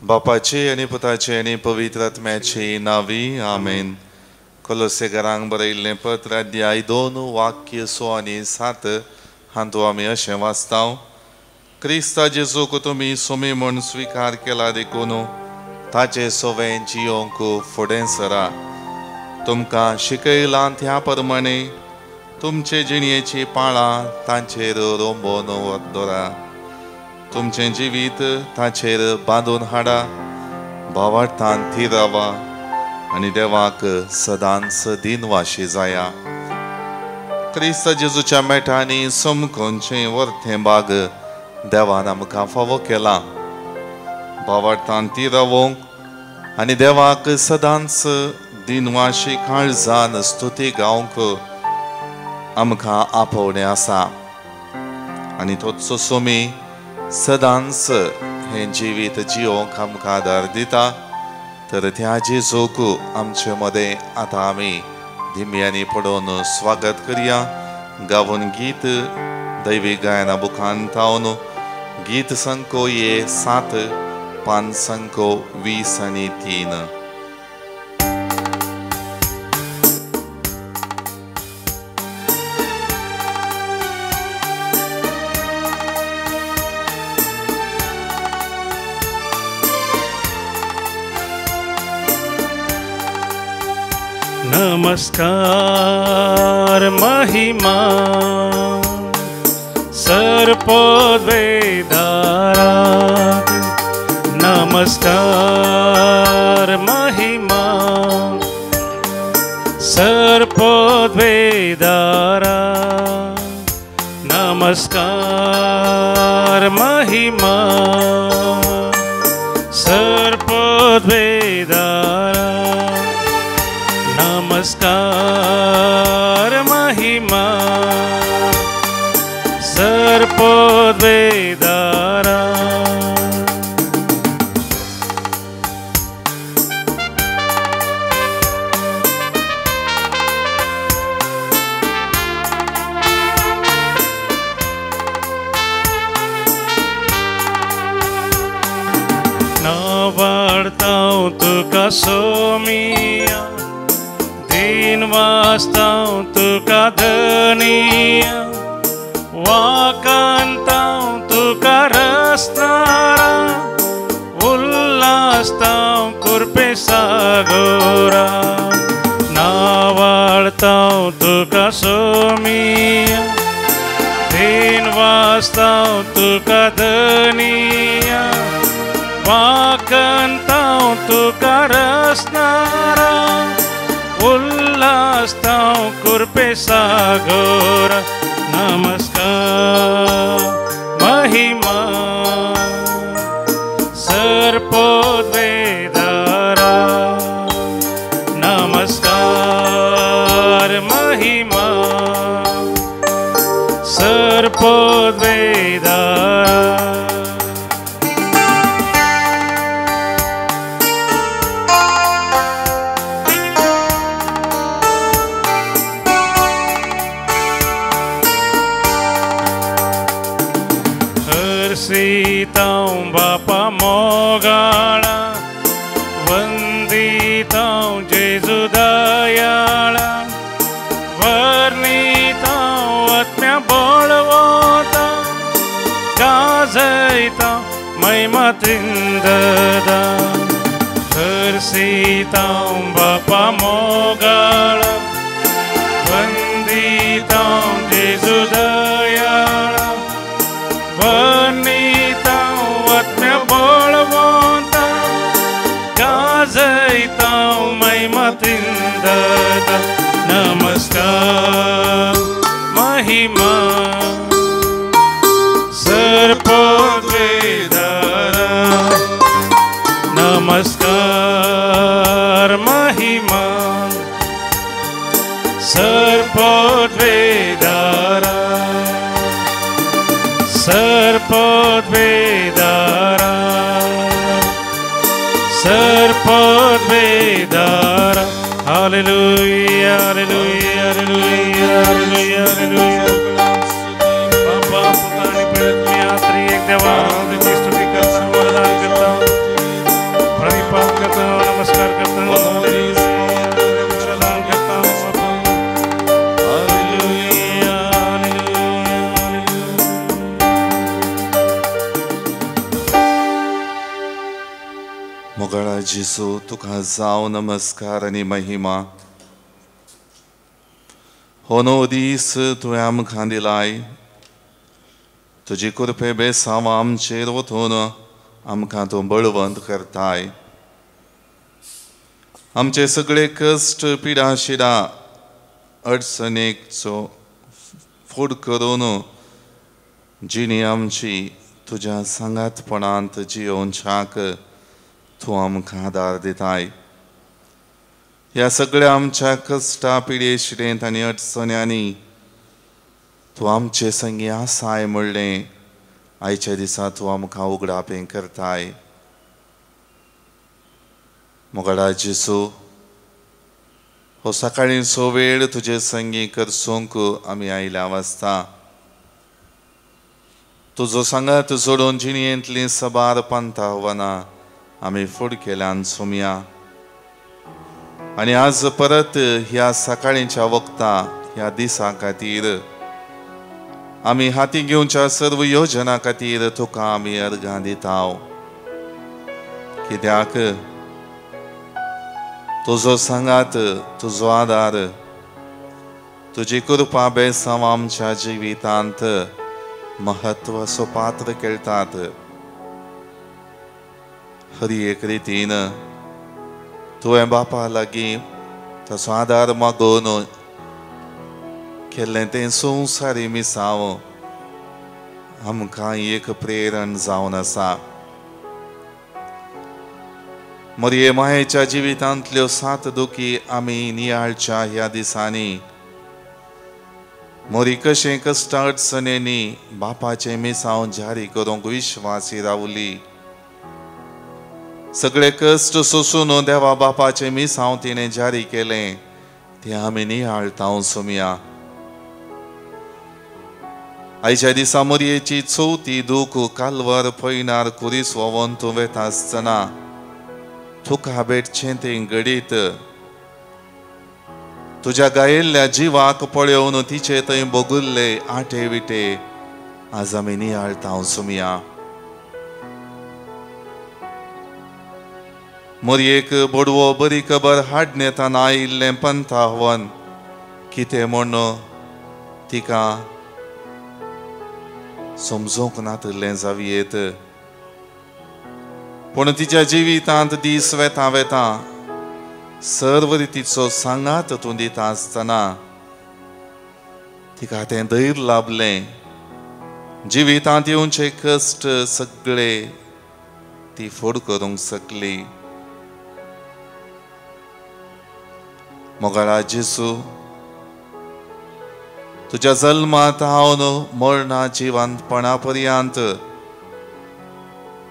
बापाचे आणि पुताचे आणि पवित्र आत्म्याचे नावी आमेन. कोलोसेकारांक बरयल्लें पत्र अध्याय 2 वाक्य 6 आनी 7 हातूंत आमी अशें वाचता. क्रिस्ता जेजूक तुमी सुमी म्हूण स्विकार केला देखून ताचे सोवें जियोंक फुडें सरा. तुमकां शिकयलां त्या प्रमाणे तुमचे जिणेची पाळां तांचेर रोंबोन दवरा. तुमचें जिवीत ताचेर बांदून हाडा. भावार्थान ती रावा आनी देवाक सदांच दिनवाशी जाया. क्रिस्त जेजूच्या मेठांनी समकोनचें वर्तें बाग देवान आमकां फावो केला. भावार्थान ती रावोंक आनी देवाक सदांच दिनवाशी काळजान स्तुती गावंक आमकां आपोवणें आसा. आनी तोच सोमी सदांच हें जिवीत जियोंक आमकां आदार दिता. तर त्या जेजूक आमचे मदें आतां आमी धिम्यांनी पडोवन स्वागत करया. गावून गीत दैवी गायना बुकान तावन गीत संको 7 पान संको 20 आनी 3. नमस्कार महिमा सर्पद्वेदाराध. नमस्कार महिमा सर्पद्वेदाराध. नमस्कार महिमा सर्पद्वेदाराध. नमस्कार महिमा सर्पद्वेदारा. नावाडतां तुका सोमिया दिन वाचतां तुका धनिया. वाकांतां तुका रसनारा उल्लासतां कुरपे सागोरा. नावाडतां तुका सोमिया दिन वाचतां तुका धनिया. वाकांतां तुका रसनारा उल्लासतां कुरपे सागोरा. नमस्कार महिमा सर्पद्वेदारा. नमस्कार महिमा सर्पद्वेदारा. हर्षितां बापा मोगाळा वंदितां जेजू दयाळा. वर्णितां आत्म्या बळवता गाजयतां महिमा त्रिंददा. हर्षितां बापा मोगाळा वंदितां जेजू दयाळा. वर्णितां आत्म्या बळवता गाजयतां महिमा त्रिंददा. नमस्कार महिमा सर्पद्वेदारा. नमस्कार महिमा सर्पद्वेदारा. सर्पद्वेदारा सर्पद्वेदारा. Hallelujah hallelujah hallelujah hallelujah hallelujah. बापा पुत्र आणि पवित्र आत्मा एक देवा स्तुती करता वरदान करता. मोगळा जिसू तुका जाव नमस्कार आनी महिमा. हो नो दीस तुवें आमकां दिलाय. तुजी कृपे बेसांव आमचेर वचून आमकां तूं बळवंत करताय. आमचे सगळे कश्ट पिडा शिडा अडचणेचो फूड करून जिणी आमची तुज्या सांगातपणांत जियोवच्याक तूं आमकां आदार दिताय. ह्या सगळ्या आमच्या कश्टा पिडे शिडेंत आनी अडचण्यांनी तूं आमचे संगी आसाय म्हणलें आयच्या दिसा तूं आमकां उगडापें करताय. मोगडा जिसू, हो सकाळींचो वेळ तुजे संगी करसूंक आमी आयल्या वाजता तुजो सांगात जोडून जिणयेंतलीं सबार पंथा आव्हानां आमी फुड केल्यान सुमया. आनी आज परत ह्या सकाळींच्या वक्ता ह्या दिसा खातीर आमी हाती घेवच्या सर्व योजना खातीर तुका आमी अर्गां दिताव. कित्याक तुजो सांगात, तुजो आदार, तुजी कृपा बेसांव आमच्या जिवितांत महत्वाचो पात्र खेळटात. खरी एक रितीन तुवें बापा लागीं ताचो आदार मागोवन केल्लें तें संवसारी मिसांव आमकां एक प्रेरण जावन आसा. मोरये मायेच्या जिवितांतल्यो 7 दुखी आमी नियाळच्या ह्या दिसांनी मोरी कशें कश्ट अडचणेंनी बापाचें मिसांव जारी करूंक विश्वासी रावली. सगळे कश्ट सोसून देवा बापाचें मिसांव तिणें जारी केलें तें आमी नियाळतां सुमया. आयच्या दिसा मोरयेची चवथी दूख कालवार पयनार कुरीस व्होंवन तूं वेता आसतना तुका भेटचें तें घडीत तुज्या गायिल्ल्या जिवाक पळयोवन तिचे थंय बोगुल्ले आटे विटे आज आमी नियाळतां सुमया. मोरयेक बडवो बरी खबर हाडून येताना आयिल्लें पंथा आव्हान कितें म्हूण तिका समजूंक नातलें जावयेत. पूण तिच्या जिवितांत दीस वेता वेता सर्व रितीचो सांगात तूं दिता आसतना तिका तें धैर्य लाभलें. जिवितांत येवचे कश्ट सगळे ती फूड करूंक शकली. मोगळा जिसू, तुज्या जल्मांत हांव मरणा जिवंतपणा पर्यंत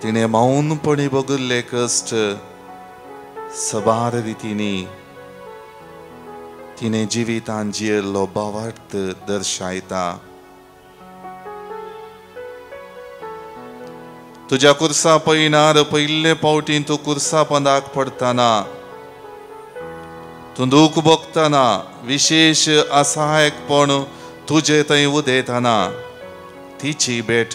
तिणें मौनपणी भोगिल्ले कश्ट सबार रितींनी तिणें जिवितांत जियेल्लो भावार्थ दर्शायता. तुज्या कुर्सा पयनार पयले फावटी तूं कुर्सा पंदाक पडटना तूं दूख भोगतना विशेष असहायकपण तुजे थंय उदेतना तिची भेट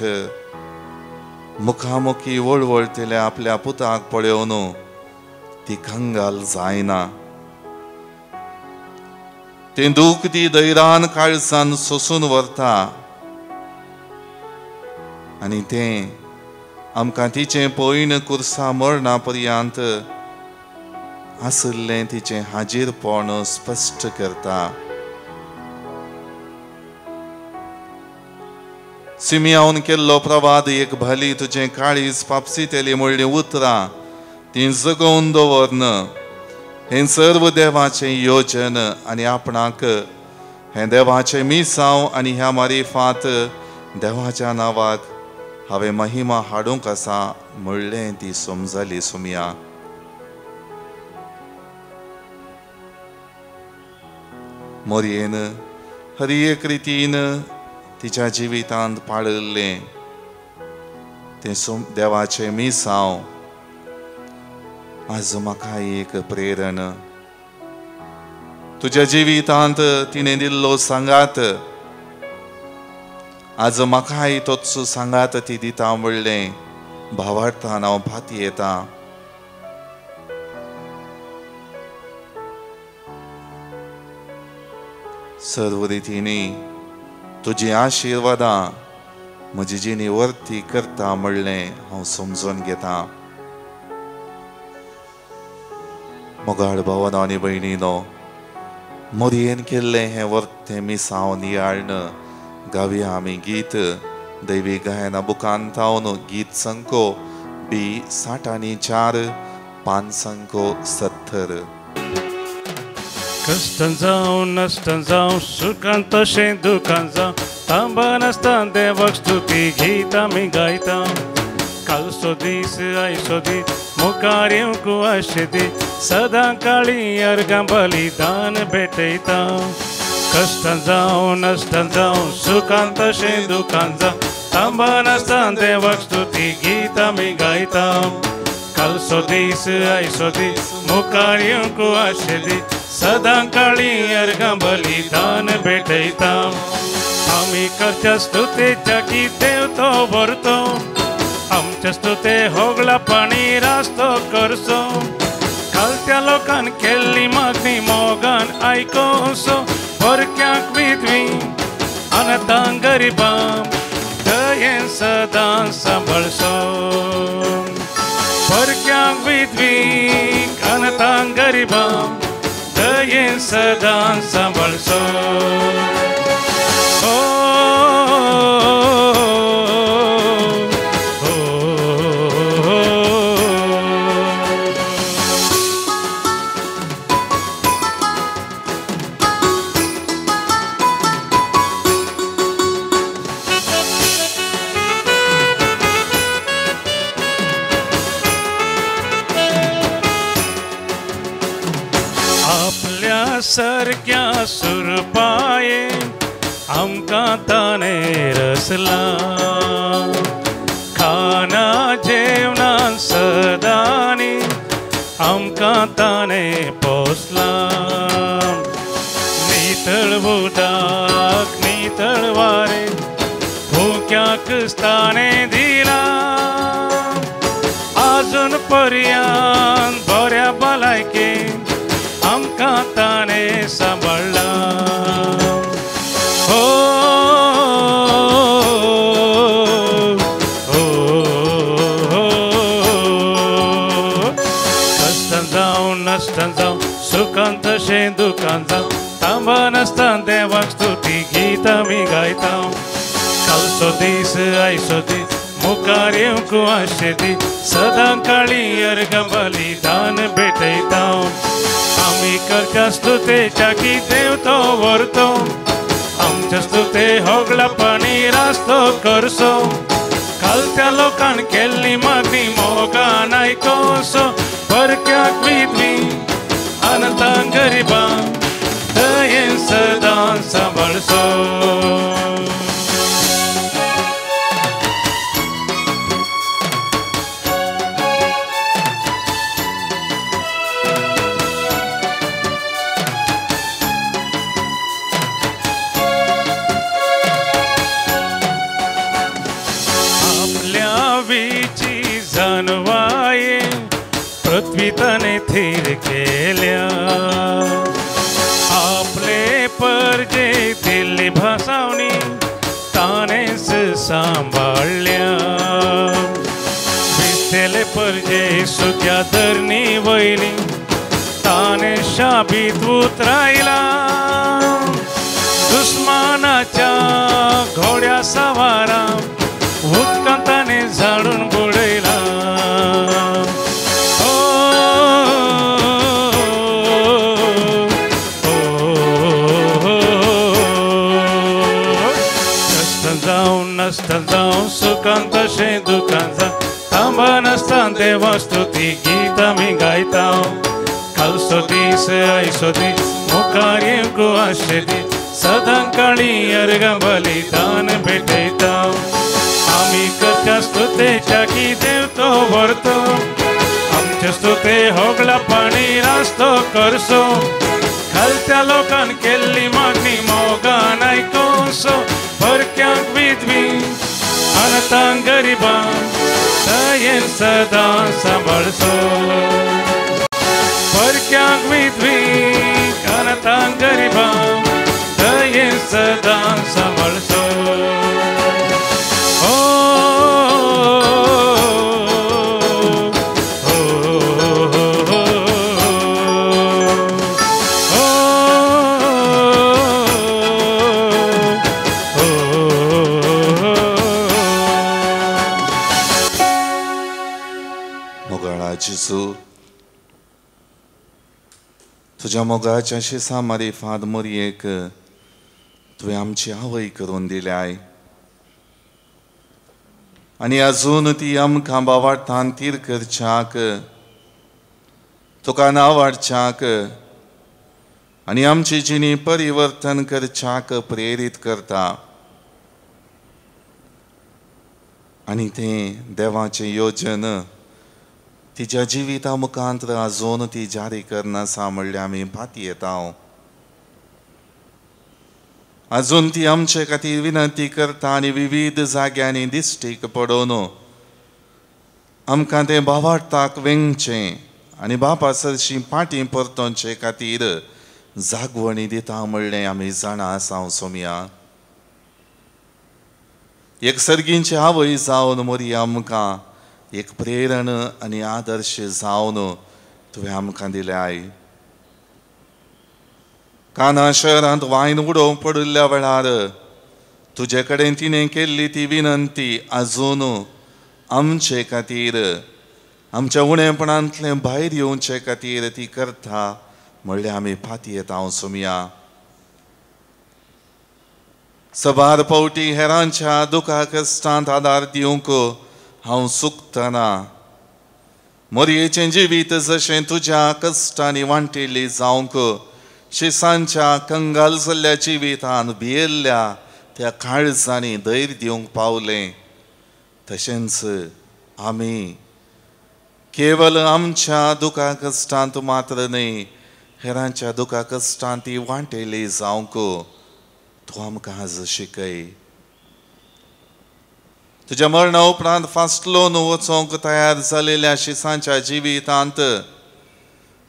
मुखामुखी वळवळतेल्या आपल्या पुताक पळयोवन ती कंगाल जायना. तें दूख ती धैर्यान काळजान सोसून व्हरता आनी तें आमकां तिचें पयण कुर्सा मरणा पर्यंत आसलें तिचें हाजीरपण स्पश्ट करता. सिमियावन केल्लो प्रवाद एक भली तुजें काळीज पापसितेली म्हणलीं उतरां तीं जगोवन दवरन हें सर्व देवाचें योजन आनी आपणाक हें देवाचें मिसांव आनी ह्या मारिफांत देवाच्या नांवाक हांवें महिमा हाडूंक आसा म्हणलें ती समजली सुमया. मोरयेन हरी एक रितीन तिच्या जिवितांत पाळिल्लें तें देवाचें मिसांव आज म्हाका एक प्रेरण. तुज्या जिवितांत तिणें दिल्लो सांगात आज म्हाकाय तोच सांगात ती दिता म्हणलें भावार्थान हांव भाती येता. सर्व रितींनी तुजी आशिर्वादां म्हजी जिणी वर्ती करता म्हणलें हांव समजून घेता. मोगाळ भावांनो आनी भयणींनो, मोरयेन केल्लें हें वर्तें मिसांव नियाळन गावया आमी गीत. दैवी गायना बुकान थावन गीत संको B64 5 70. कष्टान जावं नश्टान जावं सुखान तशें दुखान जावं तांबन आसता देवाक स्तुती गीत आमी गायता. कालचो दीस आयचो दीस मुखार येवंक आशे दी सदां काळी अर्गां बलिदान भेटयता. कष्टान जावं नश्टान जावं सुखान तशें दुखान जावं तांबन आसता देवाक स्तुती गीत आमी गायता. कालचो दीस आयचो दीस मुखार येवंक आशे दी सदां काळी अर्गां बलिदान भेटयता. आमी करच्या स्तुतेच्या की देव तो भरतो, आमच्या स्तुते होगला पाणी रास्तो करचो. कालच्या लोकान केल्ली मागणी मोगान आयकोसो, परक्यांक विधवी अनाथांक गरिबांक दयेन सदां सांबाळचो. परक्यांक विधवीक अनाथांक गरिबांक दयेन सदां सांबाळचो. सारक्या सुरपाये आमकां ताणें रचला. खाना जेवणान सदांनी आमकां ताणें पोसला. नितळ उदक नितळ वारें भुक्याक ताणें दिला. आजून पर्यंत बऱ्या भलायकेन आमकां ताणें सांबाळला. कश्टान जावं नश्टान जावं सुखान तशें दुखान जावं तांबन आसता देवाक स्तुती गीत आमी गायता. कालचो दीस आयचो दीस मुखार येवंक आशे दी सदां काळी अर्गां बलिदान भेटयता. आमी करच्या स्तुतेच्या की देव तो व्हरतो, आमच्या स्तुते होगला पाणी रास्तो करचो. कालच्या लोकान केल्ली मागणी मोगान आयकोसो, परक्यांक विधवी अनाथांक गरिबांक दयेन सदां सांबाळचो. जानवाये पृथ्वी ताने थीर केल्या. आपले परजे दिल्ली भासावणी तानेच सांबाळल्या. भिजलेले परजे सुक्या धरणी वयली ताने शाबीत उतरायला. दुस्मानाच्या घोड्या सवारा उदकांत ताने झाडून बुडयला. कष्टान जावं नश्टान जावं सुखान तशें दुखान जावं तांबन आसता देवा स्तुती गीत आमी गायता. कालचो दीस आयचो दीस मुखार येवंक आशे दी सदां काळी अर्गां बलिदान भेटयता. आमी करच्या स्तुतेच्या की देव तो व्हरतो, आमचे स्तुते होगला पाणी रास्तो करचो. खालच्या लोकान केल्ली मागणी मोगान आयकोसो, परक्यांक विधवी अनाथांक गरिबांक दयेन सदां सांबाळचो. परक्यांक विधवी अनाथांक गरिबांक दयेन मोगाळा जेजू तुझ्या मोगाच्या शिसा मारिफाद मोरयेक तुवें आमची आवय करून दिल्याय आनी अजून ती आमकां बावार्थान तीर करच्याक तुका नावाडच्याक आनी आमची जिणी परिवर्तन करच्याक प्रेरीत करता आनी तें देवाचें योजन तिच्या जिविता मुखांत अजून ती जारी करनासा म्हणल्यार आमी भाती येता अजून ती आमचे खातीर विनंती करता आनी विविध जाग्यांनी दिश्टीक पडोवन आमकां तें भावार्थाक वेंगचें आनी बापा सरशी पाटी परतोवचे खातीर जागवणी दिता म्हणलें आमी जाणा आसा सोमया एक सर्गींची आवय जावन मोरी आमकां एक प्रेरण आनी आदर्श जावन तुवें आमकां दिल्याय काना शहरांत वायन उडोवंक पडिल्ल्या वेळार तुजे कडेन तिणें केल्ली ती विनंती अजून आमचे खातीर आमच्या उणेपणांतलें भायर येवचे खातीर ती करता म्हणल्यार आमी फाती येता सोमया सबार पावटी हेरांच्या दुखा कश्टांत आदार दिवंक हांव सुखतना मोरयेचें जिवीत जशें तुज्या कश्टांनी वांटिल्ली जावंक शिसांच्या कंगाल जाल्ल्या जिवितान भियेल्ल्या त्या काळजांनी धैर्य दिवंक पावलें तशेंच आमी केवल आमच्या दुखा कश्टांत मात्र न्ही हेरांच्या दुखा कश्टांत ती वांटिल्ली जावंक तूं आमकां आज शिकय तुज्या मरणा उपरांत फासलोन वचोंक तयार जालेल्या शिसांच्या जिवितांत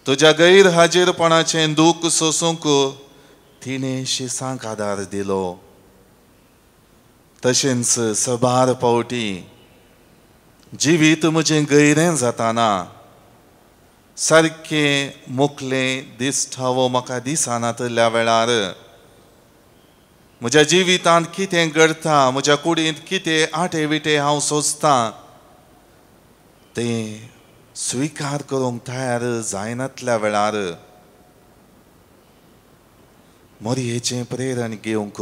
तुज्या गैरहाजीरपणाचें दूख सोसूंक तिणें शिसांक आदार दिलो तशेंच सबार पावटी जिवीत म्हजें गैरें जाताना सारकें मोकलें दिसठावो म्हाका दिसनातल्या वेळार म्हज्या जिवितांत कितें घडटा म्हज्या कुडींत कितें आटे विटे हांव सोंसतां तें स्विकार करूंक तयार जायनातल्या वेळार मोरयेचें प्रेरण घेवंक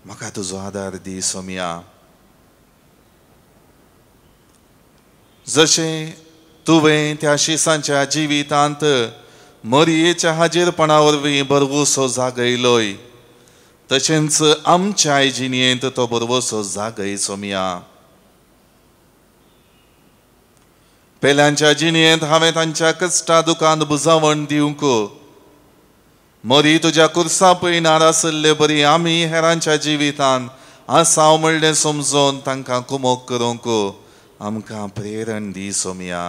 म्हाका तुजो आदार दी सोमया जशें तुवें त्या शिसांच्या जिवितांत मोरयेच्या हाजीरपणा वरवीं बरवसो जागयलोय तशेंच आमच्या जिणयेंत तो बरवसो जागय सोमया पेल्यांच्या जिणयेंत हांवें तांच्या कश्टा दुखांत बुजावण दिवंक मोरी तुज्या कुर्सा पयणार आसले बरी आमी हेरांच्या जिवितांत आसाव म्हणलें समजोन तांकां कुमोग करूंक आमकां प्रेरण दी सोमया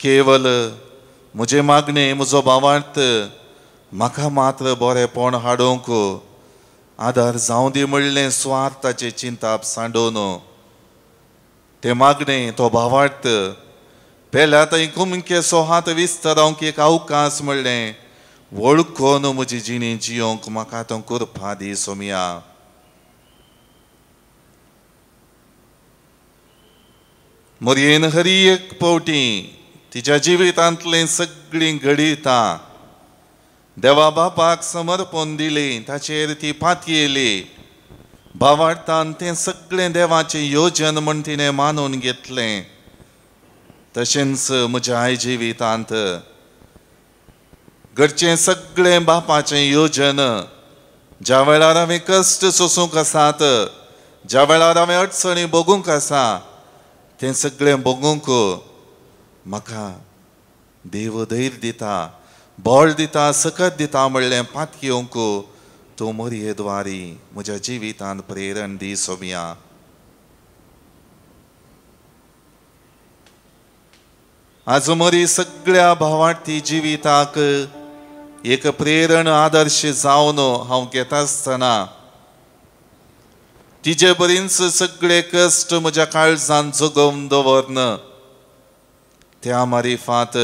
केवल म्हजे मागणें म्हजो भावार्थ म्हाका मात्र बरेंपण हाडूंक आदार जावं दी म्हणलें स्वार्थाचें चिंताप सांडोवन तें मागणें तो भावार्थ पेल्या थंय कुमकेचो हात विस्तारावंक एक अवकाश म्हणलें वळखून म्हजी जिणी जियोंक म्हाका तो करपा दी सोमया मोरयेन हरी एक पावटी तिच्या जिवितांतलें सगळीं घडयता देवा बापाक समर्पण दिलें ताचेर ती पातयेली भावार्थान तें सगळें देवाचें योजन म्हण तिणें मानून घेतलें तशेंच म्हज्या आई जिवितांत घडचें सगळें बापाचें योजन ज्या वेळार हांवें कश्ट सोसूंक आसात ज्या वेळार हांवें अडचणी भोगूंक आसा तें सगळें भोगूंक म्हाका देव धैर्य दिता बळ दिता सकत दिता म्हणलें पातयेवंक तूं मोरये द्वारी म्हज्या जिवितांत प्रेरण दी सोमया आज मोरी सगळ्या भावार्थी जिविताक एक प्रेरण आदर्श जावन हांव घेता आसतना तिचे बरींच सगळे कश्ट म्हज्या काळजांत जगोवन दवरन त्या मारिफात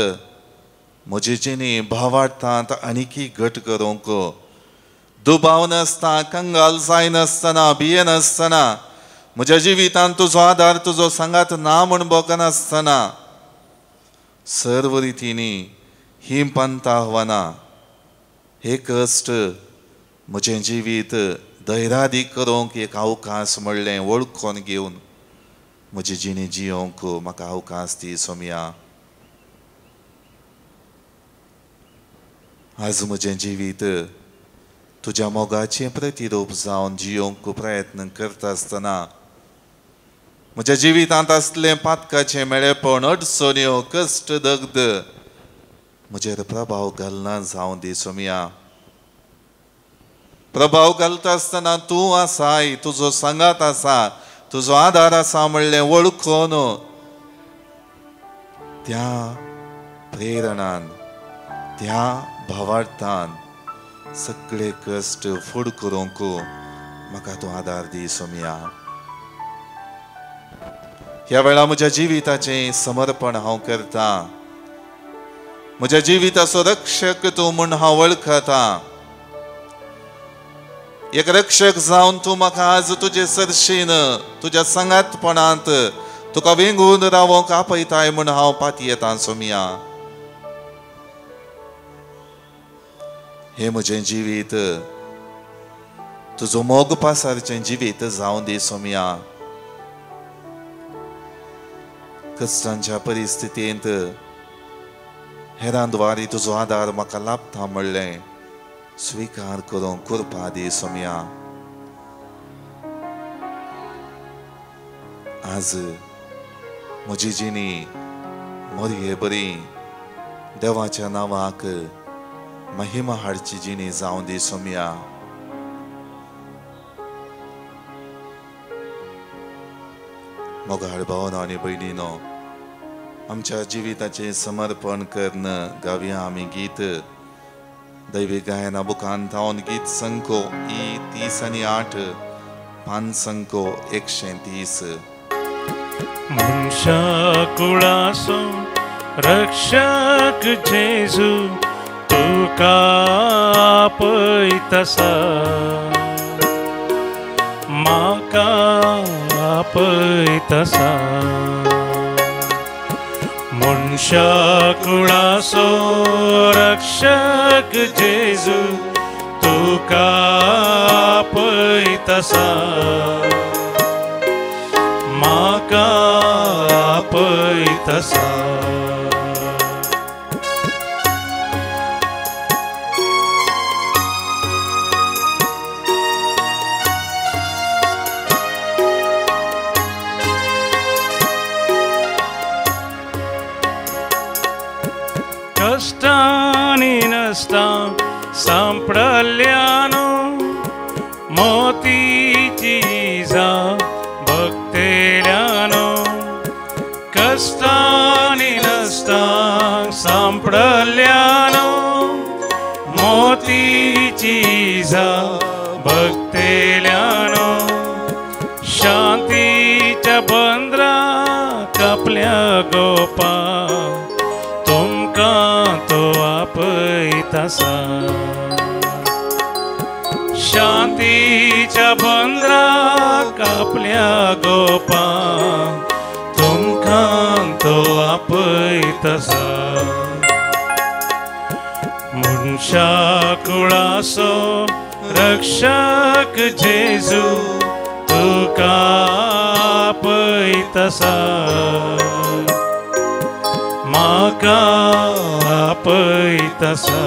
म्हजी जिणी भावार्थांत आनीकी घट करूंक दुबाव नासता कंगाल जायनासतना भियेनासतना म्हज्या जिवितांत तुजो आदार तुजो सांगात ना म्हूण बोगनासतना सर्व रितींनी ही पंत आव्हानां हे कश्ट म्हजें जिवीत धैर्यादीक करूंक एक अवकाश म्हणलें वळखून घेवन म्हजी जिणी जियोंक म्हाका अवकाश दी सोम्या. आज म्हजें जिवीत तुज्या मोगाचें प्रतिरूप जावन जियोंक प्रयत्न करता आसतना म्हज्या जिवितांत असलें पातकाचें मेळेपण अडचण्यो कश्ट दग्ध म्हजेर प्रभाव घालना जावं दी सोम्या. प्रभाव घालता आसतना तूं आसाय, तुजो सांगात आसा, तुजो आदार आसा म्हणलें वळखून त्या प्रेरणान त्या भावार्थान सगळे कश्ट फूड करूंक म्हाका तूं आदार दी सोम्या. ह्या वेळा म्हज्या जिविताचें समर्पण हांव करता. म्हज्या जिविताचो रक्षक तूं म्हूण हांव वळखता. एक रक्षक जावन तूं म्हाका आज तुजे सरशेन तुज्या सांगातपणांत तुका वेंगून रावोंक आपयताय म्हूण हांव पाती येता सोम्या. हे म्हजें जिवीत तुजो मोग पासारचें जिवीत जावं दी सोम्या. कश्टांच्या परिस्थितींत हेरांद्वारी तुजो आदार म्हाका लाभता म्हणलें स्वीकार करूंक कृपा दी सोम्या. आज म्हजी जिणी मरी बरी देवाच्या नांवाक महिमा हाडची जिणी जावं दी सोम्या. मोगाळ भावनो आनी भयणीनो, आमच्या जिविताचें समर्पण करन गावया आमी गीत. दैवी गायना बुकांत हांव गीत संको E30 पान संको 130. मनशा कुळासो रक्षक जेजू तुका आपयतसा, म्हाका आपयतसा. मनशा कुळासो रक्षक जेजू तुका आपयतसा, म्हाका आपयतसा. कष्टांनी नसतां सांपडल्यानो मोतीची इजा भक्तेल्यानो. कष्टांनी नसतां सांपडल्यानो मोतीची इजा भक्तेल्यानो. शांतीच्या बंदरा कापल्या गोपा तुमकां तो आपयतसा. शांतीच्या बंदराक आपल्या गोपा तुमकां तो आपयतसा. मनशा कुळासो रक्षक जेजू तुका आपयतसा, म्हाका आपयतसा.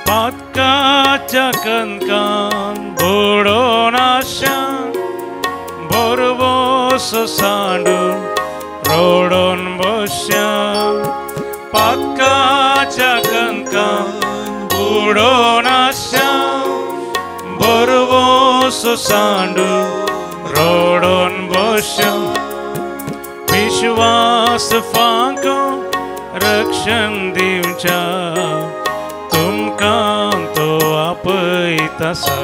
पातकाच्या कणकान बुडोवन आशान बोरवोस सांडून रोडोन बसया. पातकाच्या कणकान बुडोवन आशान बोरवोस सांडून रोडोन बसया. विश्वास फांको रक्षण दिवच्या तुमकां तो आपयतसा.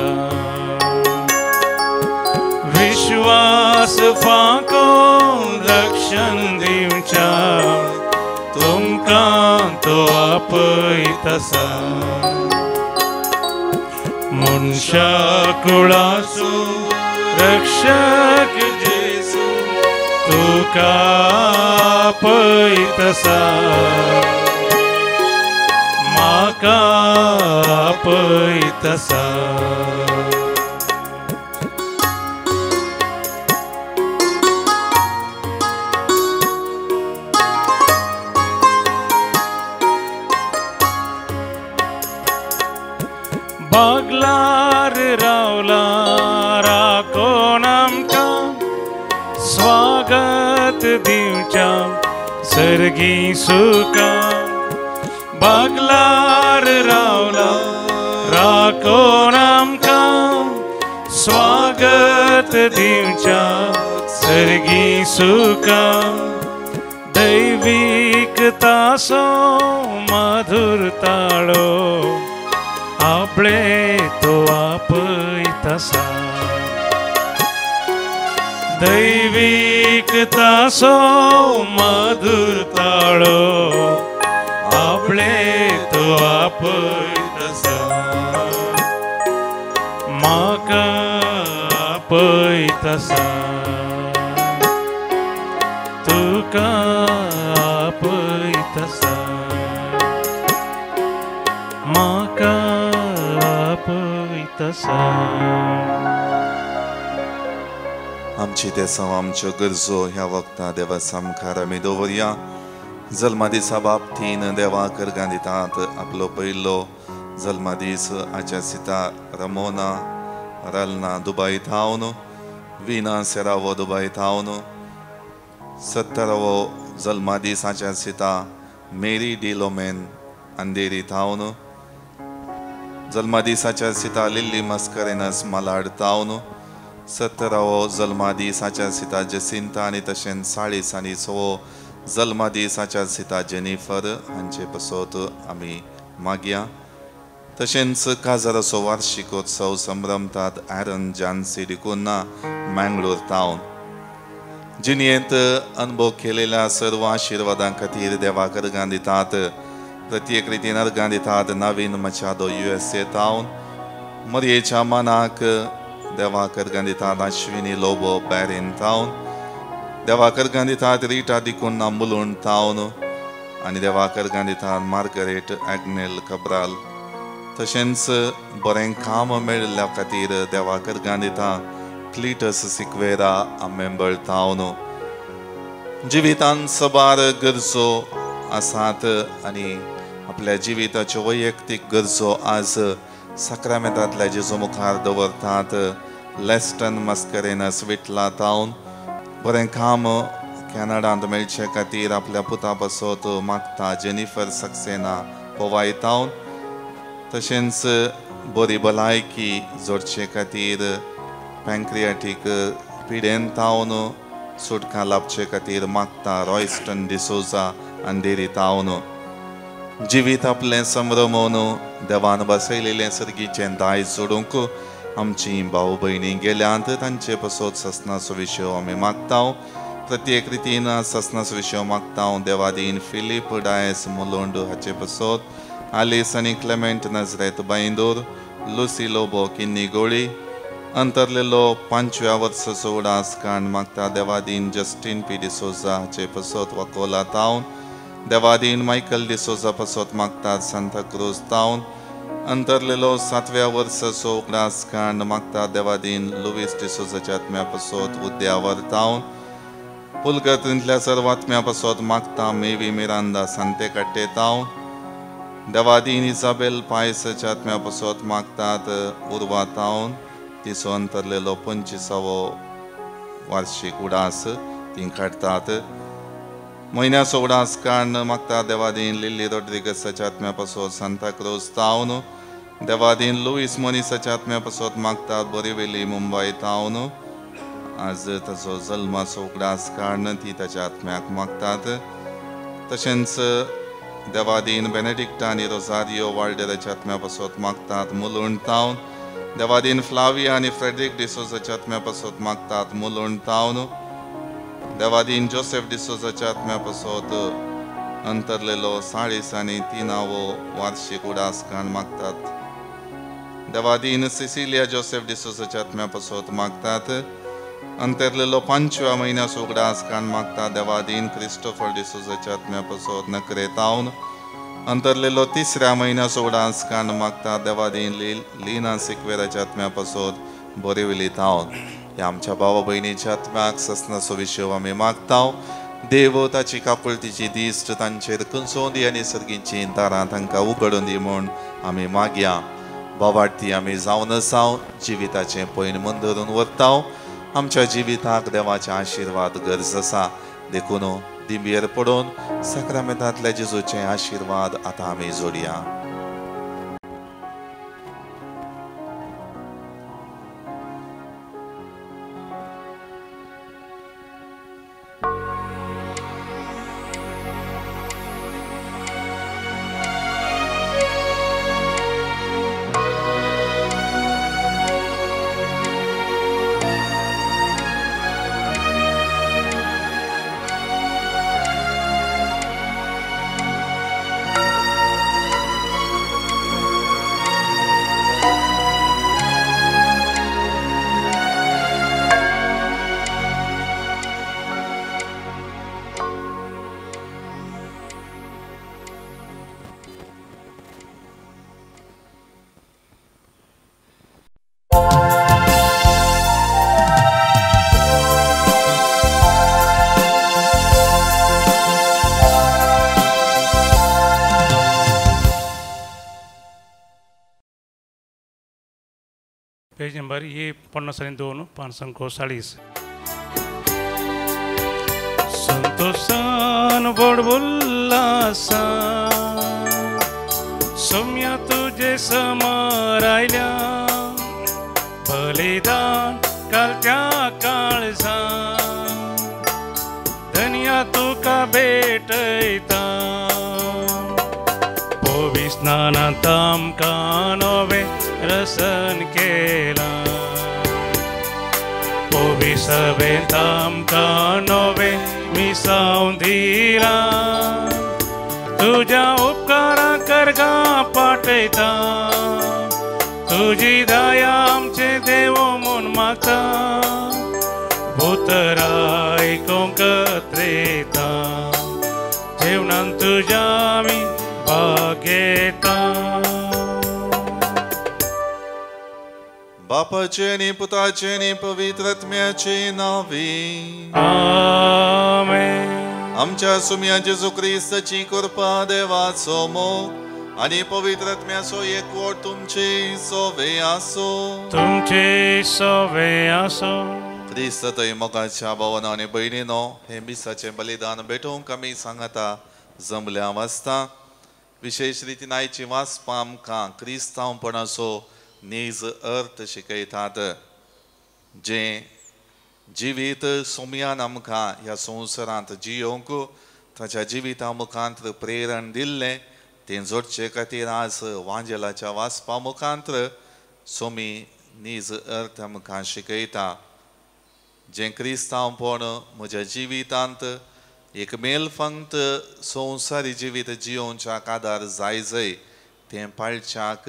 विश्वास फांको रक्षण दिवच्या तुमकां तो आपयतसा मनशा कुळाचो रक्षक जेसू तुका आपयतसा म्हाका आपयतसा बागलार रावला राखोन आमकां स्वागत दिवच्या सर्गी सुखां बागलार रावला राखोन आमकां स्वागत दिवच्या सर्गी सुखां दैवीक तासो मधुर ताळो आपले तो आपयतसा दैवीक तासो मधुर ताळो आपले तो आपयतसा म्हाका आपयतसा तुका आपयतसा म्हाका आपयतसा आमची देसांव आमच्यो गरजो ह्या वक्ता देवा सामकार आमी दवरया जल्मा दिसा बाबतीन देवा करगां दितात आपलो पयलो जल्मा दीस आच्या सिता रमोना रलना दुबई थावन विना सेरावो दुबई थावन 70वो जल्मा दीस आच्या सिता मेरी डिलोमेन अंधेरी थावन जल्मा दिसाच्या सिता लिल्ली मस्करेनस मालाड थावन 17वो जल्मा दिसाच्या सिता जसिंता आनी तशेंच 40 आनी 100 जल्मा दिसाच्या सिता जेनिफर हांचे पसोत आमी मागया तशेंच काजाराचो वार्षिकोत्सव संभ्रमतात ॲरन जानसी डिकुन्ना मँगलोर टावन जिणेंत अनुभव केलेल्या सर्व आशिर्वादां खातीर देवाक अर्गां दितात प्रत्येक रितीन अर्गां दितात नवीन मचादो USA टावन मरयेच्या मानाक देवाक अर्गां दितात अश्विनी लोबो बॅरिन टावन देवाक अर्गां दितात रिटा डिकुन्ना मुलुंड टावन आनी देवाक अर्गां दितात मार्गरेट ॲग्नेल कब्राल तशेंच बरें काम मेळिल्ल्या खातीर देवाक अर्गां दिता क्लिटस सिक्वेरा आमेंबळ टावन जिवितान सबार गरजो आसात आनी आपल्या जिविताच्यो वैयक्तीक गरजो आज सक्रामेंतांतल्या जेजू मुखार दवरतात लेस्टन मस्करेनस विटला टावन बरें काम कॅनडांत मेळचे खातीर आपल्या पुता पासत मागता जेनिफर सक्सेना पोवाय टावन तशेंच बरी भलायकी जोडचे खातीर पँक्रियाटीक पिडेन टावन सुटका लाभचे खातीर मागता रॉयस्टन डिसोजा अंधेरी टावन जिवीत आपलें संभ्रमोवन देवान बसयलेलें सर्गीचें दायज सोडूंक आमची भाव भयणी गेल्यांत तांचे पसत ससनाचो विशय आमी मागता प्रत्येक रितीन ससनाचो विशय मागता देवादीन फिलीप डायस मुलोंड हाचे पसत आलिस आनी क्लेमेंट नजरेत बांदूर लुसी लोबो किन्नी गोळी अंतरलेलो 5व्या वर्साचो उडास कांड मागता देवादीन जस्टीन पी डिसोजा हाचे पसत वाकोला टावन देवादीन मायकल डिसोजा पसत मागतात सांता क्रूज टावन अंतरलेलो 7व्या वर्साचो उगडास कांड मागता देवादीन लुईस डिसोजाच्या आत्म्या पसत उद्यावर टावन पुलगतींतल्या सर्वात्म्या पसत मागता मेवी मिरांदा सांते कट्टे टावन देवादीन इसाबेल पायसाच्या आत्म्या पसत मागतात उर्वा टावन तिसो अंतरलेलो 25वो वार्षिक उडास ती काडतात म्हयन्याचो उडास कांड मागता देवादीन लिल्ली रॉड्रिगसाच्या आत्म्या पसत सांता क्रूज टावन देवादीन लुईस मोनिसाच्या आत्म्या पसत मागतात बोरिवेली मुंबय टावन आज ताचो जल्माचो उगडास कांड ती ताच्या आत्म्याक मागतात तशेंच देवादीन बेनेडिक्ट आनी रोजारियो वाल्डेराच्या आत्म्या पसत मागतात मुलुंड टावन देवादीन फ्लाविया आनी फ्रेडरिक डिसोजाच्या आत्म्या पसत मागतात मुलुंड टावन देवादीन जोसेफ डिसोजाच्या आत्म्या पासत अंतरलेलो 40 आनी 3वो वार्षिक उडास काण मागतात. देवादीन सिसिलिया जोसेफ डिसोजाच्या आत्म्या पासत मागतात. अंतरलेलो 5व्या म्हयन्याचो उगडास काण मागतात. देवादीन क्रिस्टोफर डिसोजाच्या आत्म्या पासत नकरेतावन अंतरलेलो 3ऱ्या म्हयन्याचो उगडास काण मागतात. देवादीन लिना सिक्वेराच्या आत्म्या पासत बोरिवली तावन ह्या आमच्या भावा भयणीच्या आत्म्याक ससनाचो विशय आमी मागताव. देव ताची काकुळतीची दिश्ट तांचेर कुंसोवन दी आनी सर्गींची दारां तांकां उगडून दी म्हूण आमी मागया. बोवाडटी आमी जावन आसाव, जिविताचें पैन मंदरून व्हरताव. आमच्या जिविताक देवाचे आशिर्वाद गरज आसा. देखून दिंबयेर पडून साक्रामेंतांतल्या जेजूचे आशिर्वाद आतां आमी जोडया. पेज नंबर ये 52 540. संतोषान बडबुल्लासा सौम्या तुझे समोर आयल्या बलिदान कालच्या काळजा धन्या तुका भेटयता पोवी स्नानांत आमकां नवे रसन केला पोवी सभेंत आमकां नवे मिसाव दिला तुझ्या उपकारा करगा पाटयता तुझी दया आमचे देव म्हूण मागता भुतराय कोंकत्रेता जेवणान तुझ्या आमी भाग घेता. बापाचे नी पुताचे नी पवित्र आत्म्याचे नावे आमेन. आमच्या सुम्या जेजू ख्रिस्ताची कृपा देवाचो मोग आनी पवित्र आत्म्याचो एकवट तुमचे सोवे आसो. तुमचे सोवे आसो. ख्रिस्त थंय मोगाच्या भावानो आनी भयणीनो हे मिसाचें बलिदान भेटोवंक आमी सांगता जमल्या वाचता. विशेष रितीन आयची वाचपां आमकां क्रिस्तांवपणाचो नीज अर्थ शिकयतात. जे जिवीत सोम्यान आमकां ह्या संवसारांत जियोंक ताच्या जिविता मुखांत्र प्रेरण दिल्लें तें जोडचे खातीर आज वांजेलाच्या वाचपा मुखांत्र सोमी नीज अर्थ आमकां शिकयता. जें क्रिस्तांवपण म्हज्या जिवितांत एक मेलफंत संवसारी जिवीत जियोवच्याक आदार जाय तें पाळच्याक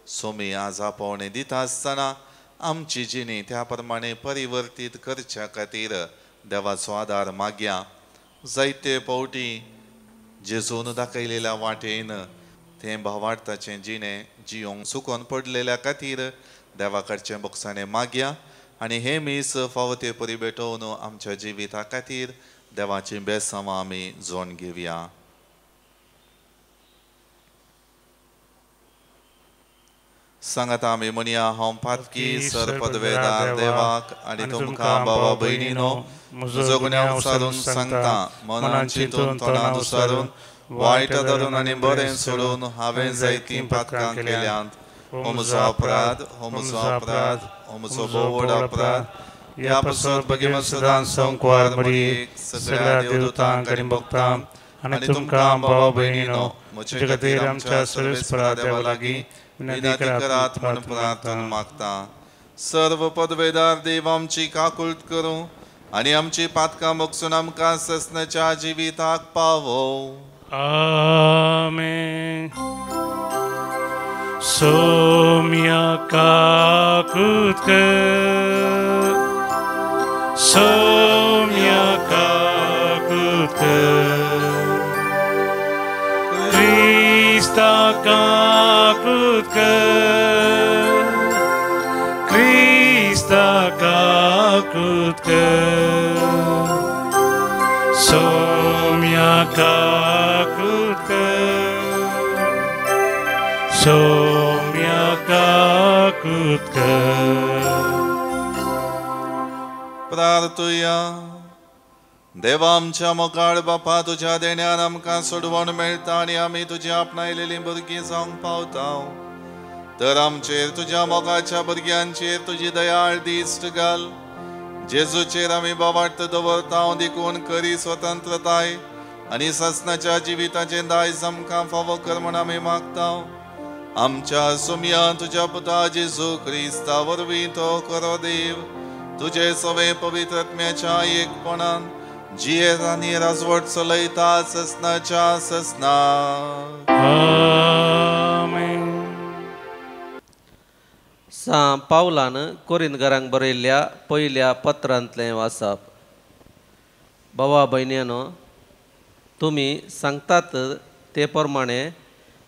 सोमी आज आपोवणें दिता आसतना आमची जिणी त्या प्रमाणे परिवर्तीत करच्या खातीर देवाचो आदार मागया. जायते फावटी जेजून दाखयलेल्या वाटेन तें भावार्थाचें जिणें जियोंक चुकोवन पडलेल्या खातीर देवा कडचें बोगसाणें मागया आनी हे मीस फावते परी भेटोवन आमच्या जिविता खातीर देवाची बेसांवां आमी जोन घेवया. सांगता आमी म्हणया हांव पातकी सरपदवेदार देवाक आनी तुमकां भावा भयणीनो म्हजो गुन्यांव विचारून सांगता. मनान चिंतून तोंडान उसारून वायट धरून आनी बरें सोडून हांवें जायतीं पातकां केल्यांत. हो म्हजो अपराध, हो म्हजो अपराध, हो म्हजो भोव व्हड अपराध. ह्या पासून भगिवन सदां संकवार मडयेक सगळ्या देवदूतांक आनी भक्तांक आनी तुमकां भावा भयणीनो म्हजे खातीर आमच्या सर्वेस्परा देवा लागीं विनंती करात म्हूण प्रार्थना मागता. सर्व पदवेदार देव आमची काकुळट करूं आनी आमची पातकां मोगसून आमकां ससनाच्या जिविताक पावो. Amen. Somia kakutka, Somia kakutka, Krista kakutka, Krista kakutka, Somia kakutka, Somia kakutka. प्रार्थुया. देवा आमच्या मोगाळ बापा तुझ्या देण्यान आमकां सोडवण मेळटा आनी आमी तुजी आपणायलेलीं भुरगीं जावंक पावता. तर आमचेर तुज्या मोगाच्या भुरग्यांचेर तुजी दयाळ दिश्ट घाल. जेजूचेर आमी बोवाट दवरता देखून खरी स्वतंत्रताय आनी ससनाच्या जिविताचे दायज आमकां फावो कर म्हूण आमी मागता. आमच्या सुमया तुज्या पुता जेजू क्रिस्ता वरवीं तो खरो देव तुजे सवे पवित्रत्म्याच्या एकपणान जियेर आनी राजवट चलयता ससनाच्या ससना. Amen. सा पावलान कोरिंथकारांक बरयल्ल्या पयल्या पत्रांतलें वाचप. भावा भयण्यांनो, तुमी सांगतात ते प्रमाणे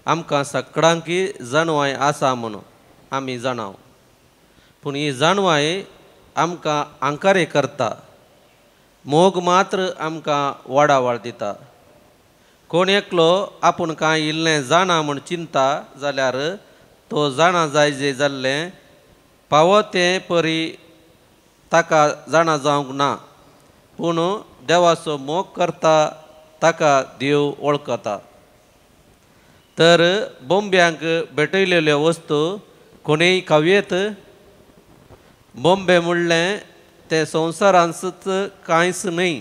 आमकां सगळ्यांकी जाणवाय आसा म्हणून आमी जाणाव. पूण ही जाणवाय आमकां आंकारे करता, मोग मात्र आमकां वाडावळ दिता. कोण एकलो आपूण कांय इल्लें जाणा म्हूण चिंता जाल्यार तो जाणा जायजे जाल्लें पावो तें परी ताका जाणा जावंक ना. पूण देवाचो मोग करता ताका देव वळखता. तर बोंब्यांक भेटयलेल्यो वस्तू कोणेय खावयेत? बोंबे म्हणलें ते संवसारांत कांयच न्हय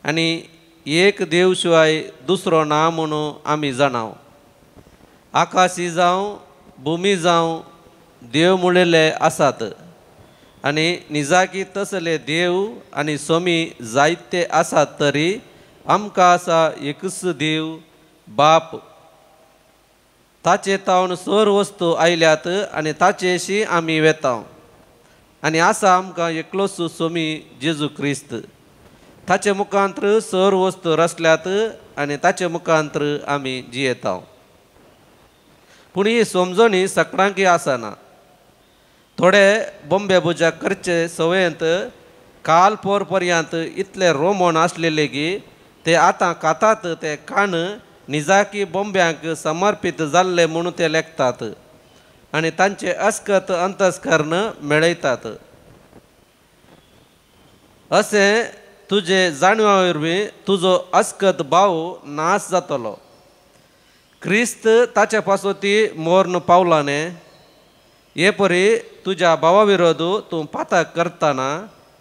आनी एक देव शिवाय दुसरो ना म्हणून आमी जाणाव. आकाशी जावं भुमी जावं देव म्हणलेले आसात आनी निजाकी तसले देव आनी सोमी जायते आसात, तरी आमकां आसा एकच देव बाप. ताचे तावन सर वस्तू आयल्यात आनी ताचेशी आमी वेताव. आनी आसा आमकां एकलोच सोमी जेजू क्रिस्त. ताचे मुखांतर सर वस्तू रचल्यात आनी ताचे मुखांतर आमी जियेताव. पूण ही समजणी सगळ्यांकी आसना. थोडे बोंबे पुजा करचे सवयेंत काल पोर पर्यंत इतले रोमण आसलेले की ते आतां खातात ते खाण निजाकी बोंब्यांक समर्पीत जाल्ले म्हणून ते लेखतात आनी तांचे अस्कत अंतस्करण मेळयतात. अशें तुजे जाणव्या वरवीं तुजो अस्कत भाव नाश जातलो. क्रिस्त ताच्या पासोती मोर्न पावला न्ही. हे परी तुज्या भावा विरोध तूं पातक करतना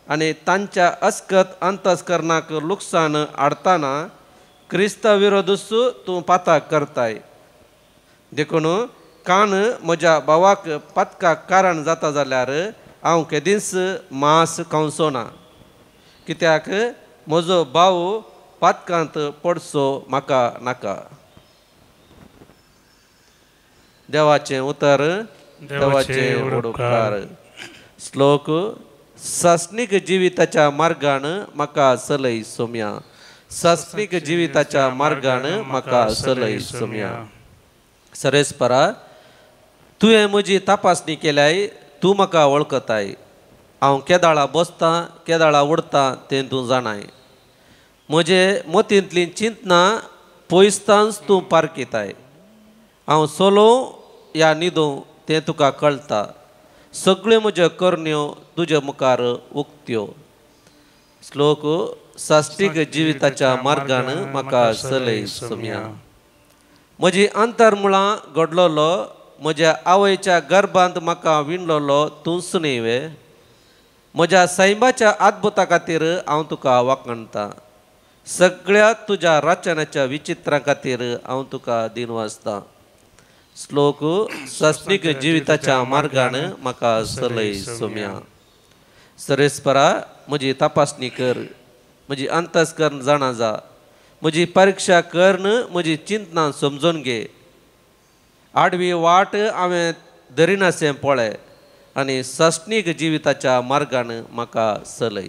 आनी तांच्या अस्कत अंतस्करणाक लुकसाण हाडटाना क्रिस्ता विरोधूच तूं पातक करताय. देखून कान म्हज्या भावाक पातकाक कारण जाता जाल्यार हांव केदींच मांस खावचो ना, कित्याक म्हजो भाव पातकांत पडचो म्हाका नाका. देवाचें उतर. देवाचे उपकार. श्लोक. सस्नीक जिविताच्या मार्गान म्हाका चलय सोम्या. सस्नीक जिविताच्या मार्गान म्हाका चलय सोम्या. सरेस्परा, तुवें म्हजी तपासणी केल्याय, तूं म्हाका वळखताय. हांव केदाळा बसतां केदाळा उडतां तें तूं जाणाय. म्हजे मतींतलीं चिंतनां पयसतांच तूं पारकिताय. हांव सोलो या न्हिदो तें तुका कळटा. सगळ्यो म्हज्यो करण्यो तुजे मुखार उक्त्यो. श्लोक. साश्टीक जिविताच्या मार्गान म्हाका चलय सोम्या. म्हजी अंतरमुळां घडलोलो, म्हज्या आवयच्या गर्भांत म्हाका विणलोलो तूंच न्ही. म्हज्या सैमाच्या अद्भुता खातीर हांव तुका वाखणटां. सगळ्या तुज्या रचनाच्या विचित्रां खातीर हांव तुका दिनवासतां. श्लोक. सस्नीक जिविताच्या मार्गान म्हाका चलय सोम्या. सरेस्परा म्हजी तपासणी कर, म्हजी अंतस्करण जाणा जा, म्हजी परीक्षा करन म्हजी चिंतना समजून घे. आडवी वाट हांवें धरिनाशें पळय आनी सस्नीक जिविताच्या मार्गान म्हाका चलय.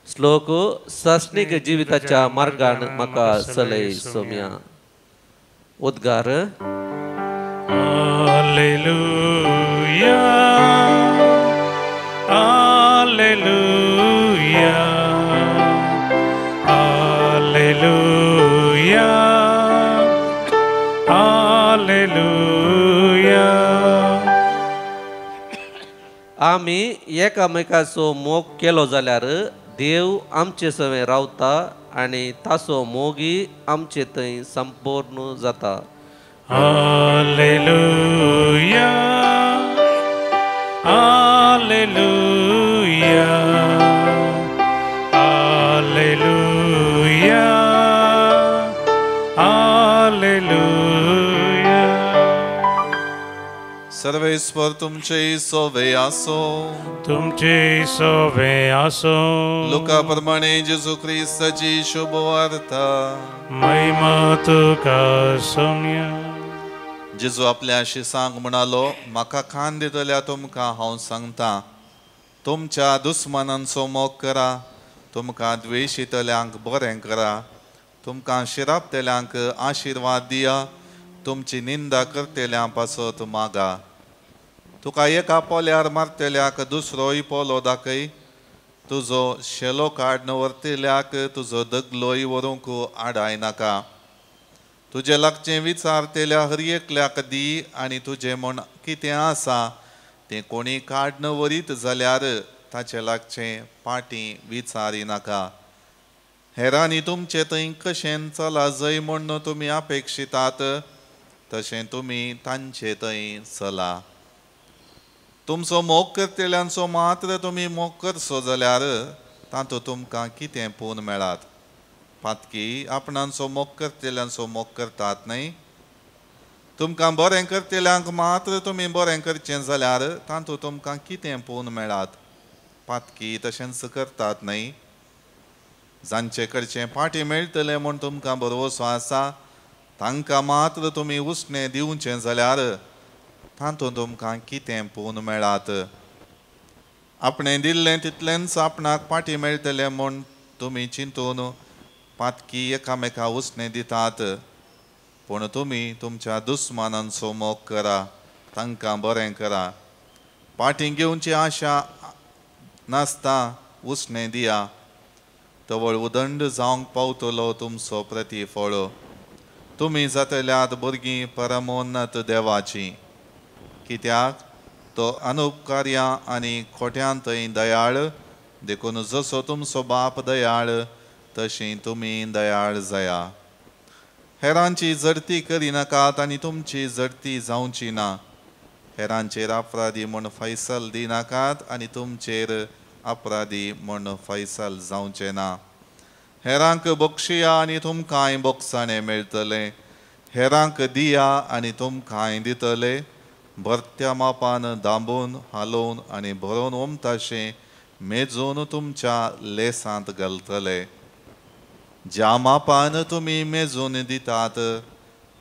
श्लोक सस्नीक जिविताच्या मार्गान म्हाका चलय सोम्या. उद्गार. Alleluia, Alleluia, Alleluia, Alleluia. आमी एकामेकाचो मोग केलो जाल्यार देव आमचे सवे रावता आनी ताचो मोगी आमचे थंय संपूर्ण जाता. Alleluia, Alleluia, Alleluia, Alleluia. Sarveshwar तुमचे सोवे आसो. तुमचे सोवे आसो. लुका प्रमाणे जेजू ख्रिस्ताची शुभ वार्ता. महिमा तुका सोम्या. जेजू आपल्या शिसांक म्हणालो, म्हाका खाण दितल्या तुमकां हांव सांगता, तुमच्या दुस्मनांचो मोग करा, तुमकां द्वेशितल्यांक बरें करा, तुमकां शिरापतल्यांक आशिर्वाद दिया, तुमची निंदा करतल्या पासत मागा. तुका एका पोल्यार मारतल्याक दुसरोय पोलो दाखय, तुजो शेलो काडन व्हरतल्याक तुजो दगलोय व्हरूंक आडाय नाका. तुजे लागचें विचारतल्या हर एकल्याक दी आनी तुजें म्हण कितें आसा तें कोणी काडन व्हरीत जाल्यार ताचे लागचें पाटी विचारी नाका. हेरांनी तुमचें थंय कशें चला जंय म्हण तुमी अपेक्षितात तशें तुमी तांचे थंय चला. तुमचो मोग करतल्यांचो मात्र तुमी मोग करचो जाल्यार तातूंत तुमकां कितें पूण मेळात. पातकी आपणांचो मोग करतल्यांचो मोग करतात न्हय. तुमकां बरें करतल्यांक मात्र तुमी बरें करचें जाल्यार तातूंत तुमकां कितें पूण मेळात. पातकी तशेंच करतात न्हय. जांचे कडचें पाटी मेळटलें म्हूण तुमकां भरवोसो आसा तांकां मात्र तुमी उसणें दिवचें जाल्यार तातूंत तुमकां कितें पूण मेळात. आपणें दिल्लें तितलेंच आपणाक पाटी मेळटलें म्हूण तुमी चिंतून पातकी एकामेका उसणें दितात. पूण तुमी तुमच्या दुस्मानांचो मोग करा, तांकां बरें करा. पाटी घेवची आशा नासता उसणें दिया, तवळ उदंड जावंक पावतलो तुमचो प्रतिफळ. तुमी जातल्यात भुरगीं परमोन्नत देवाची, कित्याक तो अनुपकार्यां आनी खोट्यांतय दयाळ, देखून जसो तुमचो बाप दयाळ तशीं तुमी दयाळ जाया. हेरांची जडती करिनाकात आनी तुमची जडती जावची ना. हेरांचेर अपराधी म्हूण फैसल दिनाकात आनी तुमचेर अपराधी म्हूण फैसल जावचें ना. हेरांक बक्षिया आनी तुमकांय बोगसाणें मेळटलें. हेरांक दिया आनी तुमकांय दितले. भरत्या मापान दांबून हालोवन आनी भरोवन वमताशें मेजून तुमच्या लेसांत घालतले. ज्या मापान तुमी मेजून दितात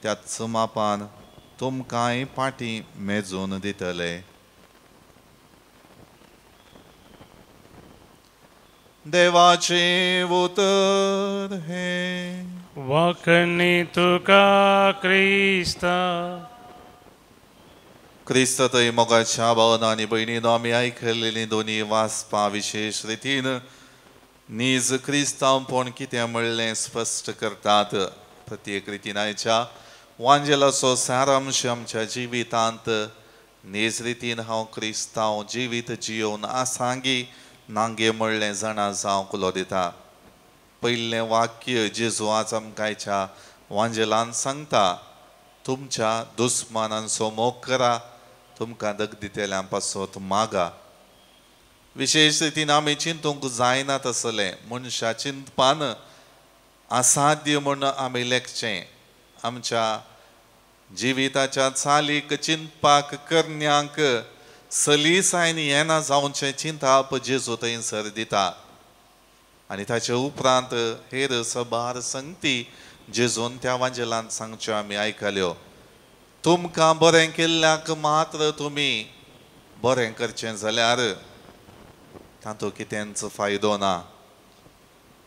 त्याच मापान तुमकांय पाटी मेजून दितले. देवाचे उतर हे. वाकणी तुका क्रिस्ता. क्रिस्त थंय मोगाच्या भावना आनी भयणीनो आमी आयकलेली दोनी वाचपां विशेश रितीन नीज क्रिस्तांवपण कितें म्हणलें स्पश्ट करतात. प्रत्येक रितीन आयच्या वांजेलाचो सारांश आमच्या जिवितांत नीज रितीन हांव क्रिस्तांव जिवीत जियोवन आसांगी नांगे म्हणलें जाणा जावंक दिता. पयलें वाक्य जेजू आज आमकां आयच्या वांजेलांत सांगता, तुमच्या दुस्मानांचो मोग करा, तुमकां दगदितेल्यां पासत मागा. विशेश रितीन आमी चिंतूंक जायना तसलें मनशा चिंतपान असाध्य म्हूण आमी लेखचें. आमच्या जिविताच्या चालीक चिंतपाक करण्यांक सलीसायन येना जावचे चिंताप जेजू थंयसर दिता आनी ताचे उपरांत हेर सबार संगती जेजून त्या वांजेलांत सांगच्यो आमी आयकल्यो. तुमकां बरें केल्ल्याक मात्र तुमी बरें करचें जाल्यार तातूंत कितेंच फायदो ना.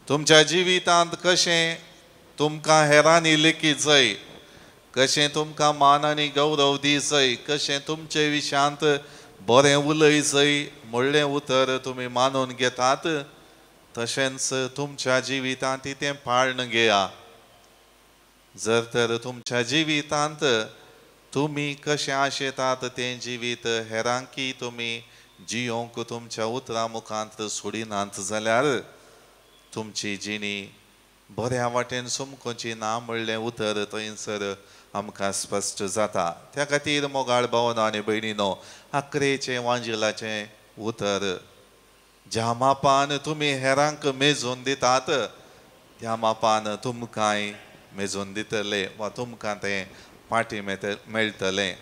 तुमच्या जिवितांत कशें तुमकां हेरांनी लेखी जाय, कशें तुमकां मान आनी गौरव दी जाय, कशें तुमचे विशयांत बरें उलय जाय म्हणलें उतर तुमी मानून घेतात, तशेंच तुमच्या जिवितांत तें पाळण घेया. जर तर तुमच्या जिवितांत तुमी कशें आशेतात तें जिवीत हेरांकी तुमी जियोंक तुमच्या उतरां मुखांत सोडिनात जाल्यार तुमची जिणी बऱ्या वाटेन सुमकोची ना म्हणलें उतर थंयसर आमकां स्पश्ट जाता. त्या खातीर मोगाळ भावनो आनी भयणीनो, आखरेचें वांजेलाचें उतर ज्या मापान तुमी हेरांक मेजून दितात त्या मापान तुमकांय मेजून दितले वा तुमकां तें पाटी मेळटलें.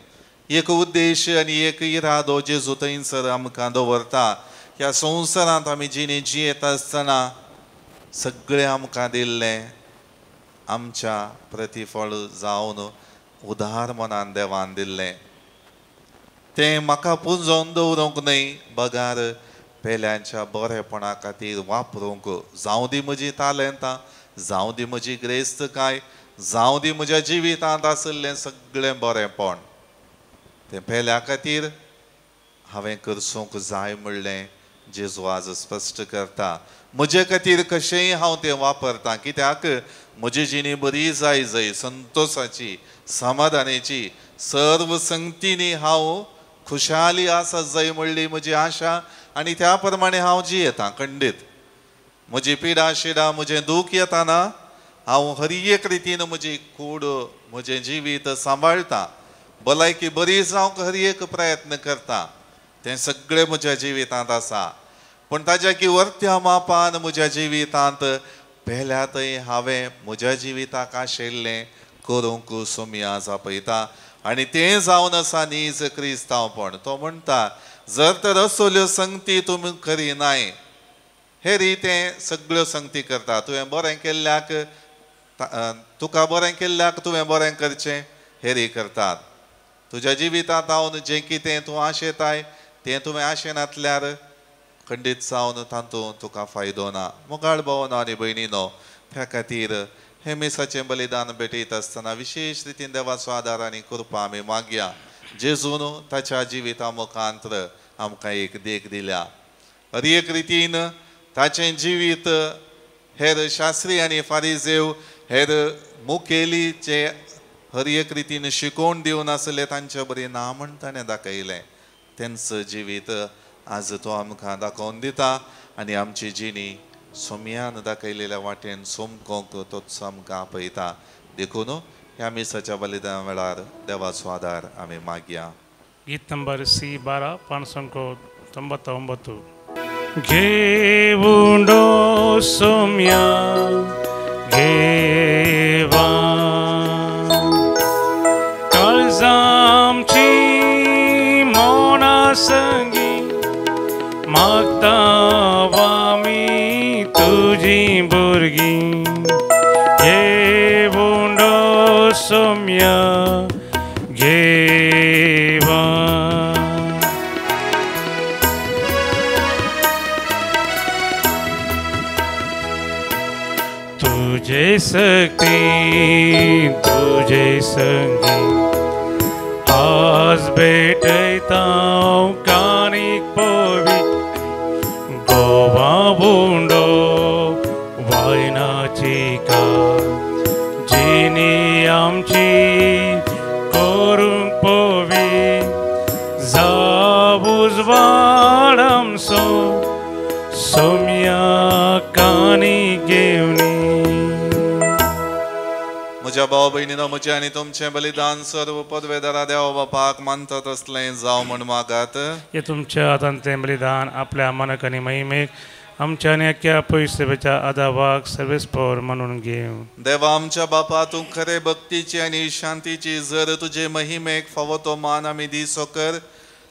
एक उद्देश आनी एक इरादो जेजू थंयसर आमकां दवरता. ह्या संवसारांत आमी जिणे जियेत आसतना सगळें आमकां दिल्लें आमच्या प्रतिफळ जावन उदार मनान देवान दिल्लें. तें म्हाका पुंजोवन दवरूंक न्हय, बगार पेल्यांच्या बरेपणा खातीर वापरूंक. जावं दी म्हजी तालंतां, जावं दी म्हजी ग्रेस्तकाय, जावं दी म्हज्या जिवितांत आसलें सगळें बरेंपण, तें पेल्या खातीर हांवें करसूंक जाय म्हणलें जेजू आज स्पश्ट करता. म्हजे खातीर कशेंय हांव तें वापरतां, कित्याक म्हजी जिणी बरी जाय जाय, संतोशाची, समाधानाची, सर्व संगतींनी हांव खुशाली आसा जाय म्हणली म्हजी आशा आनी त्या प्रमाणे हांव जियेतां खंडीत. म्हजी पिडा शिडा म्हजें दूख येताना हांव हर एक रितीन म्हजी कूड म्हजें जिवीत सांबाळटां. भलायकी बरी जावंक हर एक प्रयत्न करता. तें सगळें म्हज्या जिवितांत आसा. पूण ताज्या की वर्त्या मापान म्हज्या जिवितांत पेल्यातय हांवें म्हज्या जिविताक आशिल्लें करूंक सोमी आज आपयता. आनी तें जावन आसा नीज क्रिस्तांवपण. तो म्हणटा, जर तर असल्यो संगती तुमी करिनाय, हेरी तें सगळ्यो संगती करता. तुवें बरें केल्ल्याक तुका बरें केल्ल्याक तुवें बरें करचें हेरी करतात. तुज्या जिवितांत हांव जें कितें तूं आशेताय तें तुवें आशेनातल्यार खंडीत जावन तातूंत तुका फायदो ना. मोगाळ भावनो आनी भयणीनो, त्या खातीर हे मिसाचें बलिदान भेटयत आसतना विशेश रितीन देवाचो आदार आनी कृपा आमी मागया. जेजून ताच्या जिविता मुखांत्र आमकां एक देख दिल्या. हर एक रितीन ताचें जिवीत हेर शास्त्री आनी फारिजेव हेर मुखेलीचे हर एक रितीन शिकोवन दिवन आसले तांचे बरी ना म्हण ताणें दाखयलें. तेंच जिवीत आज तो आमकां दाखोवन दिता आनी आमची जिणी सोम्यान दाखयलेल्या वाटेन सोमकोंक तोच आमकां आपयता. देखून ह्या मिसाच्या बलिदान वेळार देवाचो आदार आमी मागया. गीत नंबर C12 599. घेवुंडो सोम्या घेवा काळजामची मोना संगी मागता आमी तुजी भुरगीं. घेवुंडो सोम्या घेवा तुझे सक्ती तुझे संगी आज भेटयता कानीक पोवी गोवा बुंडो वायनाची का जिनी आमची करूंक पोवी जावूज वाडमसो सोम्या कानी घेवनी. म्हज्या भाव भयणीनो, म्हजें आनी तुमचें बलिदान सर्व पदवेदारा देवा बापाक मानतात असलें जावं म्हण मागात. हे तुमच्या हातान तें बलिदान आपल्या मानक आनी महिमेक आमच्या आनी अख्ख्या पवित्रतेच्या आदावाक सर्वेस्पर म्हणून घेव. देवा आमच्या बापा, तूं खरे भक्तीची आनी शांतीची जर तुजे महिमेक फावो तो मान आमी दिसो कर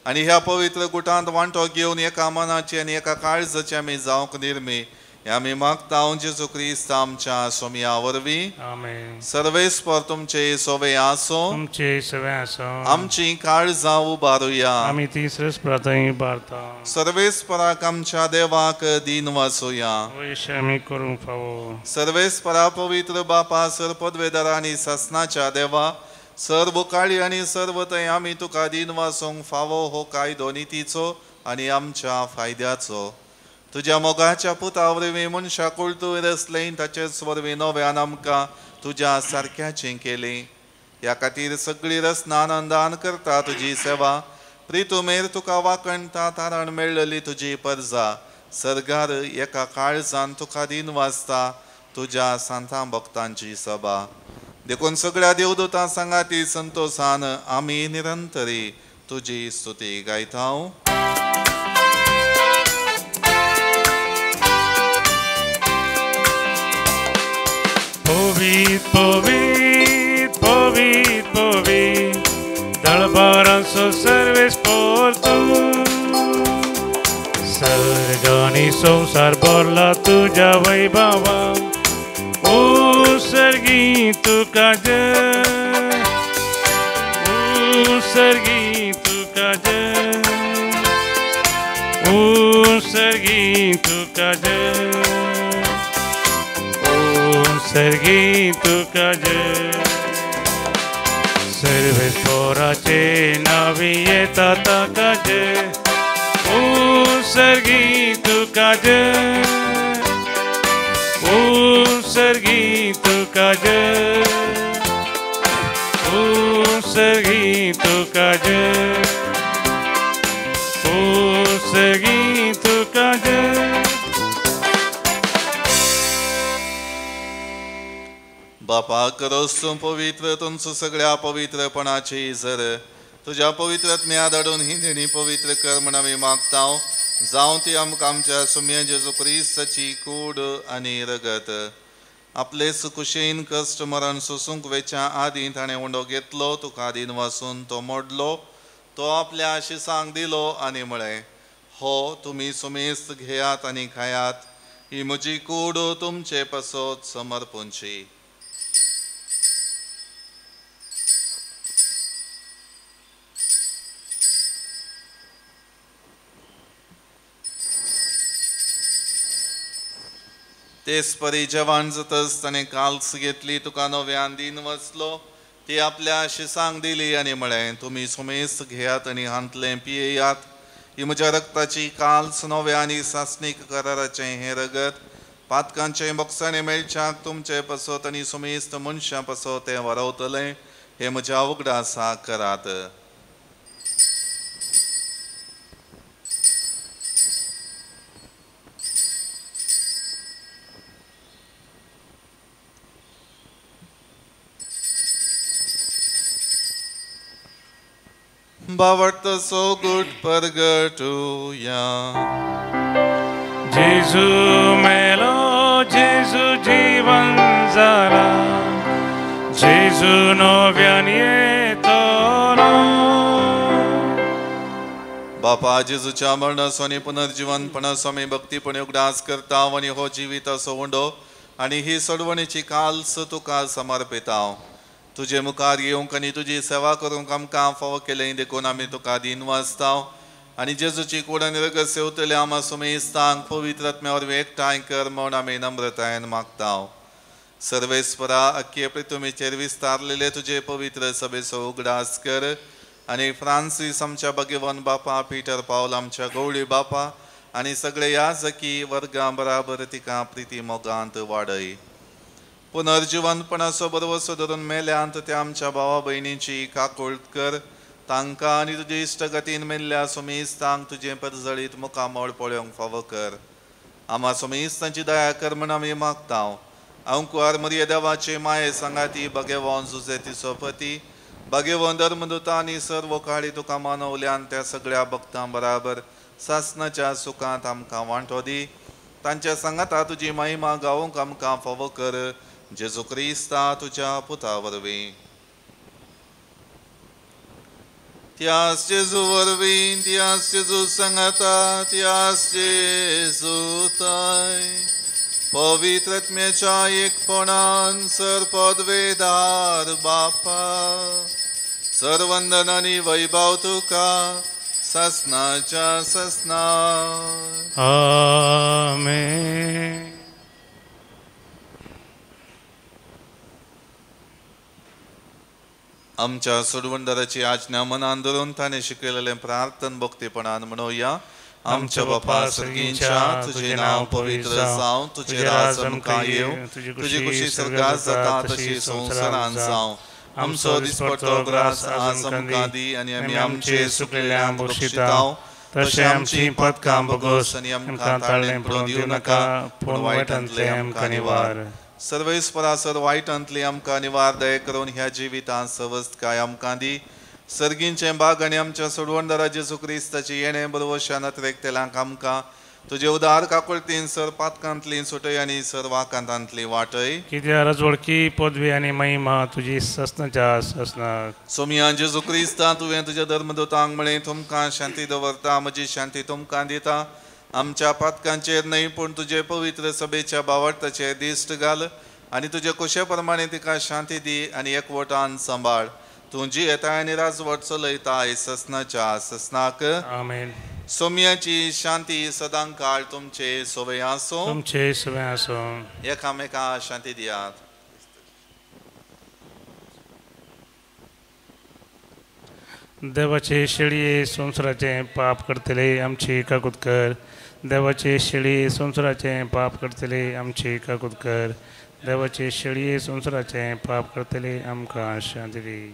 आणि ह्या पवित्र गुटांत वांटो घेवन एका मनाची आनी एका काळजाची आमी जावंक निर्मी हे आमी मागता जेजू क्रिस्त आमच्या सोमया वरवीं. आमेन. सर्वेस्पर तुमचे सोवे आसो. तुमचे सवे आसो. आमची काळजां उबारुया. आमी तिसरेच प्रार्थना इबारता. सर्वेस्पराक आमच्या देवाक दिन वासुया. वैश आमी करूंक फावो. सर्वेस्परा पवित्र बापा सरपदवेदार आनी ससनाच्या देवा सर्व काळी आनी सर्व थंय आमी तुका दिन वासूंक फावो हो कायदो नितीचो आनी आमच्या फायद्याचो. तुज्या मोगाच्या पुता वरवीं मनशां कुळतूय रसलें ताचेच वरवीं नव्यान आमकां तुज्या सारक्याचें केलें. ह्या खातीर सगळी रसना आनंदान करता तुजी सेवा. प्रितुमेर तुका वाकणटा तारण मेळ्ळली तुजी परजा. सर्गार एका काळजान तुका दिन वाजता तुज्या सांतां भक्तांची सभा. देखून सगळ्या देवदूतां सांगाती संतोषान आमी निरंतरी तुजी स्तुती गायता. Povit, povit, povit, povit, dălbaranso serves portu. Sargani संसार भरला तुझ्या वैभवा. ओ सर्गी तुका जय, ओ सर्गी तुका जय, ओ सर्गी तुका जय. सर्गी तुका जय. सर्वेस पोराचे नावी येता ताका जय. ओ सर्गी तुका जय, ओ सर्गी तुका जय, ओ सर्गी तुका जय, ओ सर्गी तुका जय. बापा करोस तूं पवित्र तुमचो सगळ्या पवित्रपणाची इजर तुज्या पवित्रत्म्या धाडून ही देणी पवित्र कर म्हण आमी मागता. जावं ती आमकां आमच्या सुम्या जेजू क्रिस्ताची कूड आनी रगत. आपले सुकुशेन कश्ट मरण सोसूंक वेच्या आदीं ताणें उंडो घेतलो. तुका दिन वासून तो मोडलो. तो आपल्या आशिसांक दिलो आनी म्हळें, हो तुमी सुमेस्त घेयात आनी खायात. ही म्हजी कूड तुमचे पासत समर्पूंची. तेच परी जवान जातच ताणें काल्स घेतली. तुका नव्यान दिन वचलो. ती आपल्या शिसांक दिली आनी म्हळें, तुमी सुमेस्त घेयात आनी हांतलें पियेयात. ही म्हज्या रक्ताची काल्स नव्या आनी सासणीक कराराचें हें रगत. पातकांचें बोगसाणें मेळच्याक तुमचे पासत आनी सुमेस्त मनशां पासत तें वारवतलें. हें म्हज्या उगडासा करात. बावट सो गुट परगटूया. जेजू मेलो, जेजू जीवन जाला, जेजू नव्यान येतलो. बापा जेजूच्या मरणाचो आनी पुनर्जीवनपणाचो आमी भक्तीपणे उगडास करता आनी हो जिवीत असो उंडो आनी ही सोडवणेची काल्स तुका समर्पिता. तुजे मुखार येवंक आनी तुजी सेवा करूंक आमकां फावो केलें देखून आमी तुका दिन वाजता. आनी जेजूची कूड आनी रगत सेवतले आमा सुमेस्तांक पवित्र आत्म्या वरवीं एकठांय कर म्हूण आमी नम्रतायेन मागता. सर्वेस्परा अख्खे पृथ्वीचेर विस्तारलेले तुजे पवित्र सभेचो उगडास कर. आनी फ्रांसीस आमच्या भगवान बापा, पीटर पावल आमच्या गवळी बापा आनी सगळे याजकी वर्गां बराबर तिका प्रिती मोगांत वाडय. पुनर्जीवनपणाचो बरवसो धरून मेल्यांत त्या आमच्या भावा भयणीची काकुळट कर. तांकां आनी तुजे इश्टगतीन मेल्ल्या सुमेस्तांक तुजें परजळीत मुखामळ पळोवंक फावो कर. आमा सुमेस्तांची दया कर म्हण आमी मागता. अंकुआर मरिया देवाचे माये सांगाती भगवान जुजेतीचो पती भगवान धर्मदूता आनी सर्व काळी तुका मानवल्यान त्या सगळ्या भक्तां बराबर सासणाच्या सुखांत आमकां वांटो दी. तांच्या सांगाता तुजी महिमा गावूंक आमकां फावो कर. जेजू क्रिस्ता तुज्या पुता वरवीं. त्यास जेजू वरवीं, त्यास जेजू सांगता, त्यास जेजू ताय पवित्रत्म्याच्या एकपणान सरपदवेदार बापा सर्वंदन आणि वैभव तुका ससनाच्या ससना. आमेन. आमच्या सोडवंदराची आज्ञा मनान धरून ताणे शिकयलेले प्रार्थन भक्तीपणान म्हणूया. आमच्या बापा सर्गींच्या, तुझे नाव पवित्र जावं, तुझे राज आमकां येवं, तुझी खुशी स्वर्गात जाता तशी संवसारांत जावं. आमचो दिसपडटो ग्रास आज आमकां दी, आनी आमी आमचे सुकलेल्यांक बक्षितांव, तशें आमची पदकां बगोस आनी आमकां ताळ्ळें पडूं दिवं नाका, पूण वायटांतले आमकां निवार. सर्वेस्परासर वायटांतली आमकां निवार दये करून ह्या जिवितांत सवस्थकाय आमकां दी. सर्गींचे बाग आनी आमच्या सोडवणदारा जेजू क्रिस्ताची येणे बरोवशान नत्रेकतेलांक आमकां तुजे उदार काकुळतीन सर पातकांतली सुटय आनी सर वाकांतांतली वाटय. कित्याक रजवडकी पदवी आनी महिमा तुजी ससनाच्या ससनाक. सोमिया जेजू क्रिस्ता तुवें तुज्या धर्मदूतांक म्हळें, तुमकां शांती दवरता, म्हजी शांती तुमकां दिता. आमच्या पातकांचेर न्हय पूण तुजे पवित्र सभेच्या बावटाचेर दिश्ट घाल आनी तुजे कुशे प्रमाणे तिका शांती दी आनी एकवटान सांबाळ. तूं जी येताय आनी राजवट चलयताय ससनाच्या ससनाक. आमेन. सोम्याची शांती सदां काळ तुमचे सोबे आसो. तुमचे सोबे आसो. एकामेका शांती दियात. देवाचे शेळये संवसाराचे पाप करतले आमची काकूत कर. देवाचे शेळये संवसाराचे पाप करतले आमची काकूत कर. देवाचे शेळये संवसाराचे पाप करतले आमकां शांती दी.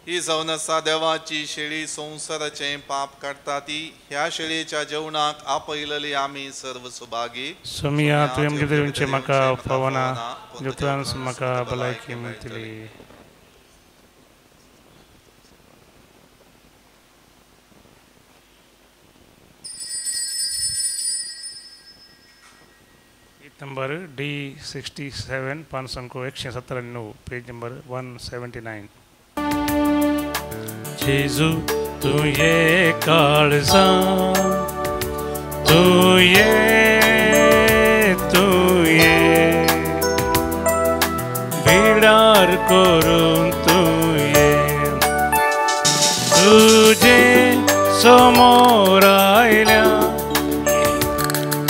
ही जावन आसा देवाची शेळी संवसाराचे पाप काडटा ती. ह्या शेळयेच्या जेवणाक आपयलेली आमी सर्व सुभागी. सोमिया तुवें आमचे देवांचे म्हाका पावना, जेवतान म्हाका भलायकी मेळटली. नंबर D67 पान संख्या 197 पेज नंबर 179. जेजू तू ये काळजा, तू ये बिडार करून तू ये. तुझे समोर आयल्या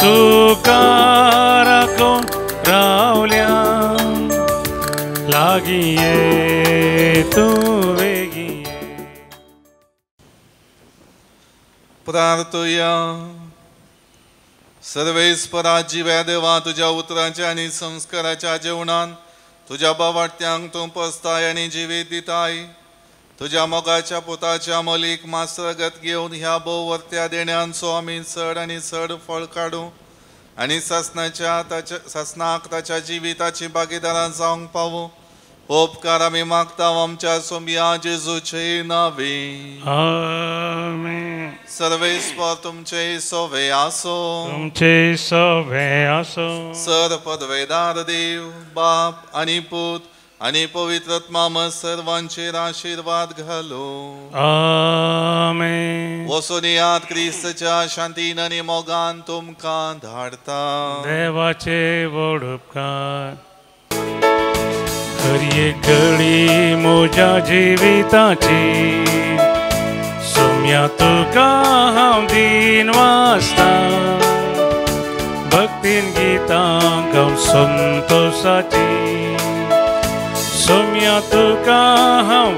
तुका राखून रावल्या, लागी ये तू वेगी ये. प्रार्थया. सर्वेस्परा जिव्या देवा, तुझ्या उतरांच्या आणि संस्काराच्या जेवणान तुझ्या बावाट्यांक तूं पसताय आनी जिवीत दिताय. तुझ्या मोगाच्या पुताच्या मोलीक मासरगत घेवन ह्या भोववर्त्या देण्यांचो आमी चड आनी चड फळ काडूं आनी ससनाक ताच्या जिविताची भागीदारां जावंक पावूं. उपकार आमी मागता आमच्या सोम्या जेजूचे नावे. आमेन. सर्वेस्पर तुमचे सोवे आसो. तुमचे सोवे आसो. सर पदवेदार देव बाप आनी पूत आनी पवित्रत्मा सर्वांचेर आशीर्वाद घालो. आमेन. वचून यात क्रिस्ताच्या शांतीन आनी मोगान तुमकां धाडता. देवाचे व्हड उपकार. खरी एक घडी म्हज्या जिविताची सोम्या तुका हांव दिन वाचता. भक्तीन गितां गावन संतोषाची सोम्या तुका हांव